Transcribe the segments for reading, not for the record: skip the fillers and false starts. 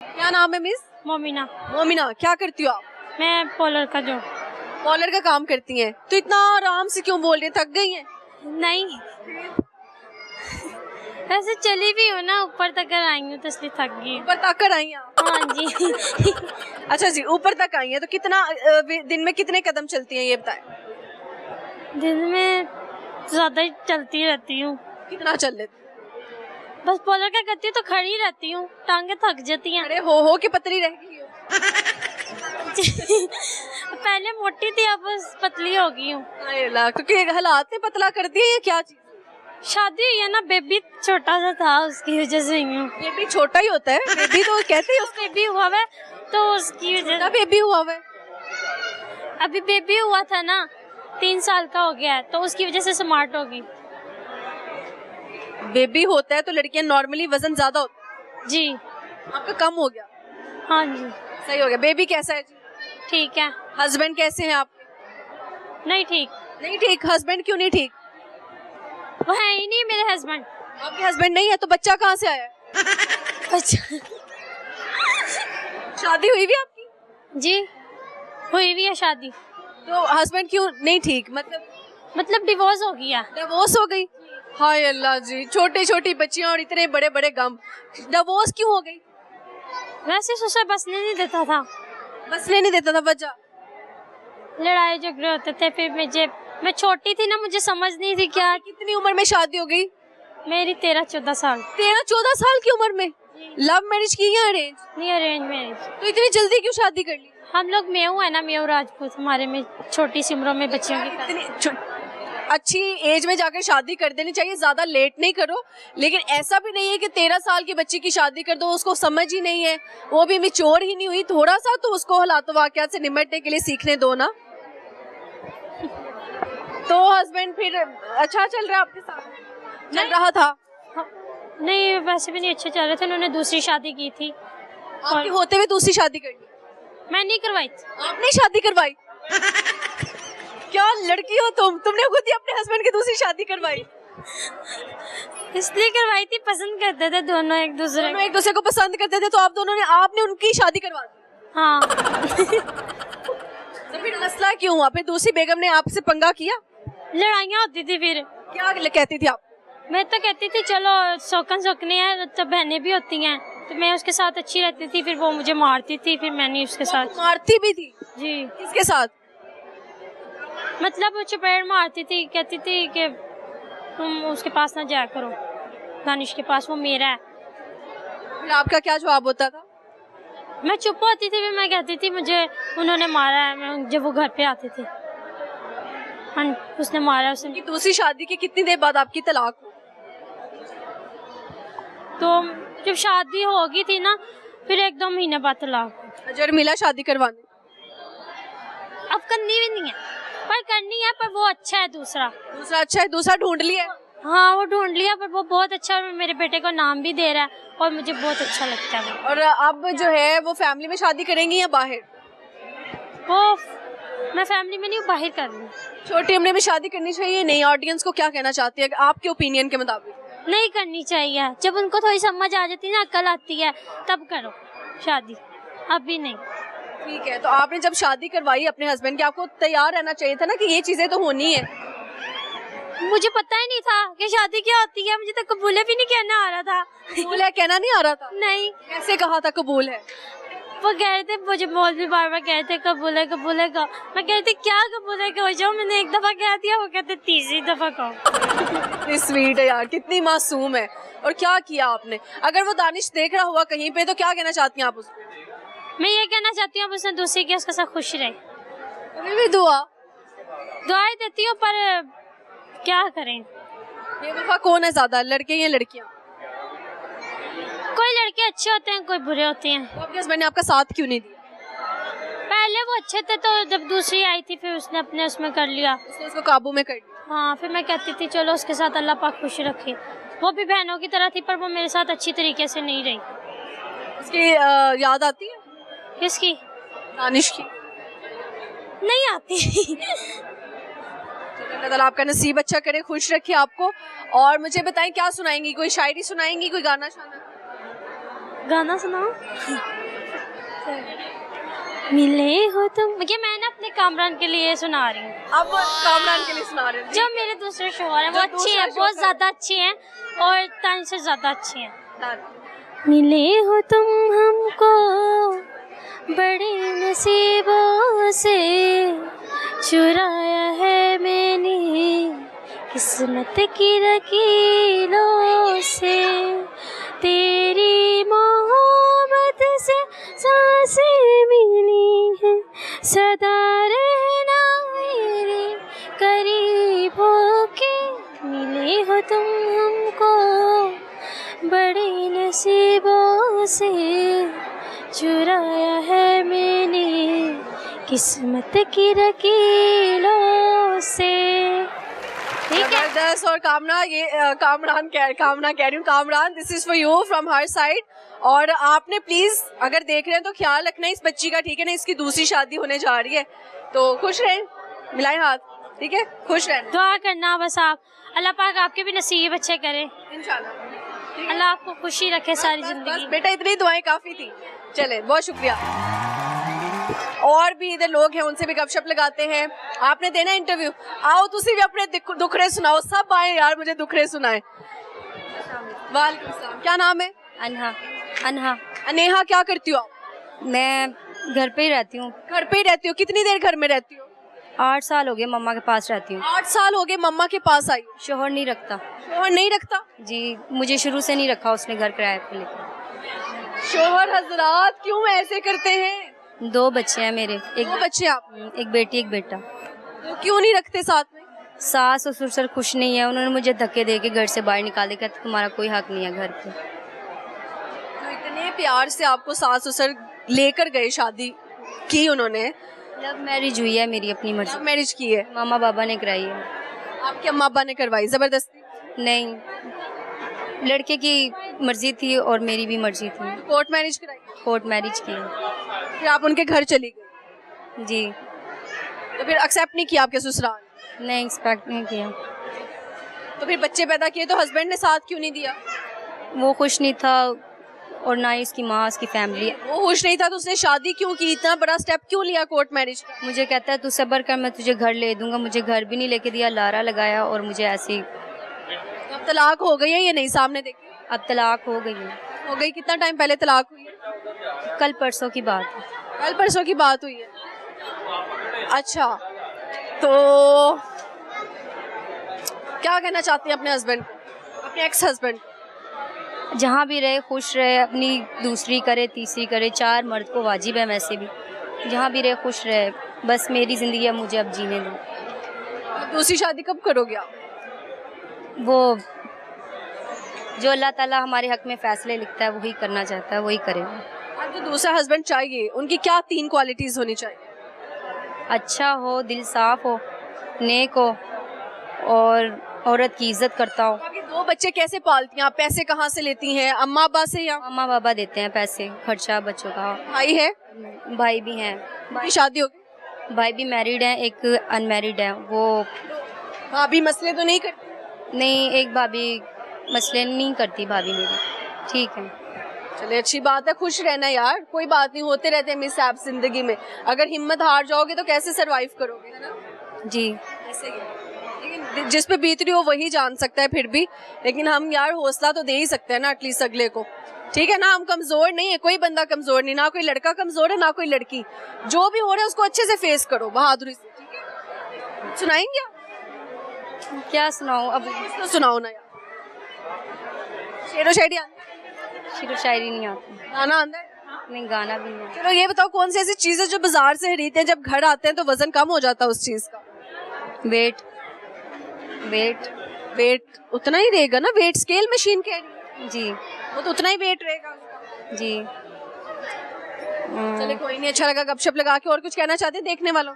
क्या नाम है मिस? मोमिना। मोमिना, क्या करती हो आप? मैं पॉलर का जो कॉलर का काम करती हैं, तो इतना आराम से क्यों बोल रही हैं? थक गई हैं? नहीं, वैसे चली भी हूँ ना, ऊपर तक कर आई हूँ तो इसलिए थक गई हूँ। ऊपर तक कर आई हैं आप? हाँ जी। अच्छा जी, ऊपर तक आई हैं तो कितना दिन में कितने कदम चलती हैं ये बताएं? दिन में ज्यादा ही चलती रहती हूँ। कितना चल लेती? बस पॉलर का करती हूँ तो खड़ी रहती हूँ, टांगे थक जाती हैं। अरे हो के पतली रह गई हो। पहले मोटी थी, अब बस पतली हो गई हूँ। अरे ला, क्योंकि हालात ने पतला कर दिया, ये क्या चीज? शादी हुई है ना, बेबी छोटा सा था उसकी वजह से हुई हूँ। बेबी छोटा ही होता है, बेबी तो कहते ही उसको। बेबी हुआ है तो उसकी वजह छोटा बेबी हुआ है। अभी बेबी हुआ था ना, 3 साल का हो गया है तो उसकी वजह से स्मार्ट होगी। बेबी होता है तो लड़कियां नॉर्मली वजन ज्यादा होता है। जी आपका कम हो गया? हाँ जी। सही हो गया। बेबी कैसा है जी? ठीक है। हस्बैंड कैसे हैं आप? नहीं ठीक, नहीं ठीक। हस्बैंड क्यों नहीं ठीक? वो है ही नहीं मेरे हस्बैंड। आपके हस्बैंड नहीं है तो बच्चा कहाँ से आया? अच्छा। शादी हुई भी आपकी? जी हुई भी है शादी, तो हस्बैंड क्यों नहीं ठीक? मतलब डिवोर्स हो गया। डिवोर्स हो गई? हाय अल्लाह जी, छोटी छोटी बच्चियां और इतने बड़े बड़े गम। डिवोर्स क्यों हो गई? वैसे ससुर बसने नहीं देता था, बसने नहीं देता था, वजह? लड़ाई झगड़े होते थे। फिर मैं छोटी थी ना, मुझे समझ नहीं थी क्या। कितनी उम्र में शादी हो गई? मेरी 13-14 साल। 13-14 साल की उम्र में? लव मैरिज की या अरेंज? नहीं, अरेंज मैरिज। तो इतनी जल्दी क्यों शादी कर ली? हम लोग मेऊ है ना, मेऊ राजपूत, हमारे में छोटी सी उम्रों में बच्चियों की इतनी अच्छी एज में जाकर शादी कर देनी चाहिए, ज्यादा लेट नहीं करो। लेकिन ऐसा भी नहीं है कि 13 साल की बच्ची की शादी कर दो, उसको समझ ही नहीं है, वो भी मैच्योर ही नहीं हुई, थोड़ा सा तो उसको हालात वाकयात से निपटने के लिए सीखने दो ना। तो हस्बैंड फिर अच्छा चल रहा है आपके साथ? चल रहा था? नहीं, वैसे भी नहीं अच्छे चल रहे थे। उन्होंने दूसरी शादी की थी। आपके होते हुए दूसरी शादी कर ली? मैं नहीं करवाई थी। आपने शादी करवाई? क्या लड़की हो तुमने खुद ही अपने हस्बैंड की दूसरी शादी करवाई? इसलिए करवाई थी, पसंद करते थे दोनों एक दूसरे को पसंद करते थे, तो आपने उनकी शादी करवा दी? हाँ। तो फिर मसला क्यों हुआ? फिर दूसरी बेगम ने आपसे पंगा किया? लड़ाइयाँ होती थी। फिर क्या कहती थी आप? मैं तो कहती थी चलो शौकन शौकनी है, तो बहनें भी होती हैं, तो मैं उसके साथ अच्छी रहती थी। फिर वो मुझे मारती थी, फिर मैं नहीं उसके साथ। मारती भी थी? जी। किसके साथ? मतलब वो चपेट मारती थी, कहती थी कि तुम उसके पास ना जाया करो, दानिश के पास, वो मेरा है। फिर आपका क्या जवाब होता था? मैं चुप होती थी। फिर मैं कहती थी मुझे उन्होंने मारा है, जब वो घर पे आते थे उसने मारा। उसने दूसरी शादी की कितनी देर बाद आपकी तलाक हुई? तो जब शादी हो गई थी ना, फिर 1-2 महीने बाद तलाक। अजर मिला शादी करवाने? अब करनी भी नहीं है, पर करनी है। पर वो अच्छा है, दूसरा अच्छा है? दूसरा ढूंढ लिया है? हाँ, वो ढूंढ लिया, पर वो बहुत अच्छा है। मेरे बेटे को नाम भी दे रहा है और मुझे बहुत अच्छा लगता है। और अब जो है वो फैमिली में शादी करेंगी या बाहर? वो मैं फैमिली में नहीं, बाहर कर लूँ। छोटी उम्र में शादी करनी चाहिए? नहीं, ऑडियंस को क्या कहना चाहती है आपके ओपिनियन के मुताबिक? नहीं करनी चाहिए। जब उनको थोड़ी समझ आ जाती है ना, अक्ल आती है, तब करो शादी, अभी नहीं। ठीक है, तो आपने जब शादी करवाई अपने हस्बैंड की, आपको तैयार रहना चाहिए था ना कि ये चीजें तो होनी है। मुझे पता ही नहीं था कि शादी क्या होती है। मुझे तो कबूले भी नहीं कहना आ रहा था। कबूल है कहना नहीं आ रहा था? नहीं। कैसे कहा था कबूल है? वो कह रहे थे, मुझे मौलवी बार-बार कह रहे थे कबूल है कबूल है का। मैं कहती क्या कबूल है हो जाओ, मैंने 1 दफा कह दिया, वो कहते 3री दफा कहो। स्वीट है यार, कितनी मासूम है। और क्या किया आपने? अगर वो दानिश देख रहा हुआ कहीं पे तो क्या कहना चाहती हैं आप उसको? मैं ये कहना चाहती हूँ उसने दूसरी की, उसके साथ खुश रहे। अभी भी दुआएं देती हूँ, पर क्या करें। बेवफा कौन है ज्यादा, लड़के या लड़कियाँ? कोई लड़के अच्छे होते हैं, कोई बुरे होते हैं। तो आपके हस्बैंड ने आपका साथ क्यों नहीं दिया? पहले वो अच्छे थे, तो जब दूसरी आई थी फिर उसने अपने उसमें कर लिया, उसने उसको काबू में कर लिया। हाँ, फिर मैं कहती थी चलो उसके साथ अल्लाह पाक खुश रखे। वो भी बहनों की तरह थी, पर वो मेरे साथ अच्छी तरीके से नहीं रही। उसकी याद आती है? किसकी? दानिश की? नहीं आती। अल्लाह ताला आपका नसीब अच्छा करे, खुश रखे आपको। और मुझे बताएं क्या सुनाएंगी? कोई शायरी सुनाएंगी, कोई गाना शाना? गाना सुनाओ। मिले हो तुम, ये मैं ना अपने कामरान के लिए सुना रही हूँ। अब कामरान के लिए सुना रहे हैं। जो मेरे दूसरे शोहर हैं वो जो अच्छी दूसरा है, बहुत शौहर- ज्यादा अच्छी हैं और तान से ज्यादा अच्छी हैं। मिले मिले हो तुम हमको बड़े नसीबों से, चुराया है मैंने किस्मत की लकीरों से, तेरी मोहब्बत से सांसें मिली हैं, सदा रहना मेरे करीब होके। मिले हो तुम हमको बड़े नसीबों से, चुराया है मैंने किस्मत की लकीरों से। ठीक है। जबरदस्त। और कामना, ये कामना कह रही हूँ, Kamran, this is for you from her side. और आपने प्लीज अगर देख रहे हैं तो ख्याल रखना इस बच्ची का, ठीक है ना? इसकी दूसरी शादी होने जा रही है, तो खुश रहें, मिलाएं हाथ, ठीक है? खुश रहें दुआ करना बस आप, अल्लाह पाक आपके भी नसीब अच्छे करे, इंशाल्लाह। अल्लाह आपको खुशी रखे सारी बस जिंदगी। बेटा, इतनी दुआएं काफी थी। चले, बहुत शुक्रिया। और भी इधर लोग हैं, उनसे भी गपशप लगाते हैं। आपने देना इंटरव्यू, आओ तुसी भी अपने दुखड़े सुनाओ। सब आए यार, मुझे दुखड़े सुनाए। वालेकुम सलाम। क्या नाम है? अनहा। अनहा। अनेहा, क्या करती हो आप? मैं घर पे ही रहती हूँ। घर पे ही रहती हो? कितनी देर घर में रहती हो? 8 साल हो गए मम्मा के पास रहती हूँ। 8 साल हो गए मम्मा के पास आई हो? शोहर नहीं रखता शोहर नहीं रखता? जी, मुझे शुरू से नहीं रखा उसने घर किराए पे लेकर। शोहर हजरात क्यों ऐसे करते हैं? 2 बच्चे हैं मेरे, दो बच्चे आप? एक बेटी एक बेटा। तो क्यों नहीं रखते साथ में? सास और ससुर खुश नहीं है, उन्होंने मुझे धक्के दे के घर से बाहर निकाल दिया, कहते तुम्हारा कोई हक नहीं है घर पे। तो इतने प्यार से आपको सास ससुर लेकर गए, शादी की उन्होंने, लव मैरिज हुई है मेरी अपनी मर्जी, लव मैरिज की है? मामा बाबा ने कराई है। आपके अम्मा अब्बा ने करवाई जबरदस्ती? नहीं, लड़के की मर्जी थी और मेरी भी मर्जी थी। कोर्ट मैरिज कराई? कोर्ट मैरिज की है। फिर आप उनके घर चली गई? जी। तो फिर एक्सेप्ट नहीं किया आपके ससुराल? नहीं, एक्सपेक्ट नहीं किया। तो फिर बच्चे पैदा किए तो हस्बैंड ने साथ क्यों नहीं दिया? वो खुश नहीं था और ना ही उसकी माँ, उसकी फैमिली। वो खुश नहीं था तो उसने शादी क्यों की? इतना बड़ा स्टेप क्यों लिया कोर्ट मैरिज का? मुझे कहता है तू सब्र कर, मैं तुझे घर ले दूंगा। मुझे घर भी नहीं लेके दिया, लारा लगाया और मुझे ऐसे ही। अब तलाक हो गई है या नहीं? सामने देखिए, अब तलाक हो गई है। हो गई। कितना टाइम पहले तलाक हुई है? कल परसों की बात है। कल परसों की बात हुई है? अच्छा, तो क्या कहना चाहती हैं अपने हस्बैंड को, अपने एक्स हस्बैंड? जहाँ भी रहे खुश रहे, अपनी दूसरी करे तीसरी करे, 4 मर्द को वाजिब है वैसे भी। जहाँ भी रहे खुश रहे, बस मेरी ज़िंदगी अब मुझे अब जीने दो। अब दूसरी शादी कब करोगे आप? वो जो अल्लाह ताला हमारे हक में फ़ैसले लिखता है वही करना चाहता है, वही करेगा। अब जो दूसरा हस्बैंड चाहिए, उनकी क्या 3 क्वालिटीज़ होनी चाहिए? अच्छा हो, दिल साफ़ हो, नेक हो और औरत की इज्जत करता हो। आपके 2 बच्चे कैसे पालती हैं आप? पैसे कहाँ से लेती हैं? अम्मा अब्बा से या मामा बाबा देते हैं पैसे, खर्चा बच्चों का। भाई है? भाई भी हैं। उनकी शादी हो गई? भाई भी मैरिड हैं, एक अनमैरिड है। वो भाभी मसले तो नहीं करती? नहीं, एक भाभी मसले नहीं करती भाभी मेरी, ठीक है। चलिए, अच्छी बात है। खुश रहना यार, कोई बात नहीं, होते रहते हैं मिसहैप जिंदगी में। अगर हिम्मत हार जाओगे तो कैसे सरवाइव करोगे, है ना? जी। ऐसे ही है। लेकिन जिस पे बीत रही हो वही जान सकता है फिर भी। लेकिन हम यार हौसला तो दे ही सकते हैं ना एटलीस्ट अगले को, ठीक है ना? हम कमजोर नहीं है, कोई बंदा कमजोर नहीं, ना कोई लड़का कमजोर है ना कोई लड़की। जो भी हो रहा है उसको अच्छे से फेस करो बहादुरी से, ठीक है? सुनाएंगे आप? क्या सुनाऊँ अब? तो सुनाओ ना यार, शेरो शायरी आती शेरो शायरी नहीं आती। है? गाना आता है? नहीं, गाना भी नहीं। चलो ये बताओ, कौन सी ऐसी चीज़ है जो बाजार से खरीदते हैं, जब घर आते हैं तो वजन कम हो जाता है उस चीज़ का? वेट। वेट। वेट उतना ही रहेगा ना? वेट स्केल मशीन कह रही है, जी। वो तो उतना ही वेट रहेगा उसका। जी। चले, कोई नहीं, अच्छा लगा गपशप लगा के। और कुछ कहना चाहते हैं देखने वालों?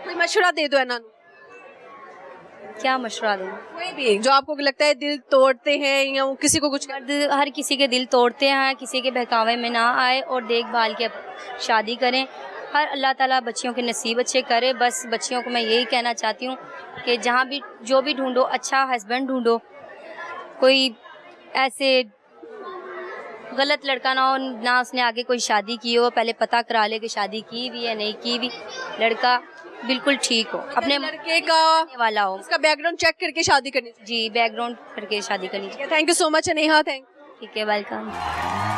कोई मशवरा दे दो इन्होंने, क्या मशवरा दूँ? कोई भी जो आपको लगता है दिल तोड़ते हैं या वो किसी को कुछ मर्द हर किसी के दिल तोड़ते हैं, किसी के बहकावे में ना आए और देखभाल के शादी करें। हर अल्लाह ताला बच्चियों के नसीब अच्छे करे। बस बच्चियों को मैं यही कहना चाहती हूँ कि जहाँ भी जो भी ढूंढो, अच्छा हस्बैंड ढूंढो, कोई ऐसे गलत लड़का ना हो, ना उसने आगे कोई शादी की हो, पहले पता करा ले कि शादी की भी या नहीं की भी। लड़का बिल्कुल ठीक हो, अपने लड़के का वाला हो। उसका बैकग्राउंड चेक करके शादी करनी चाहिए। जी, बैकग्राउंड करके शादी करनी चाहिए। Thank you so much Aneha, thank ठीक है, वेलकम।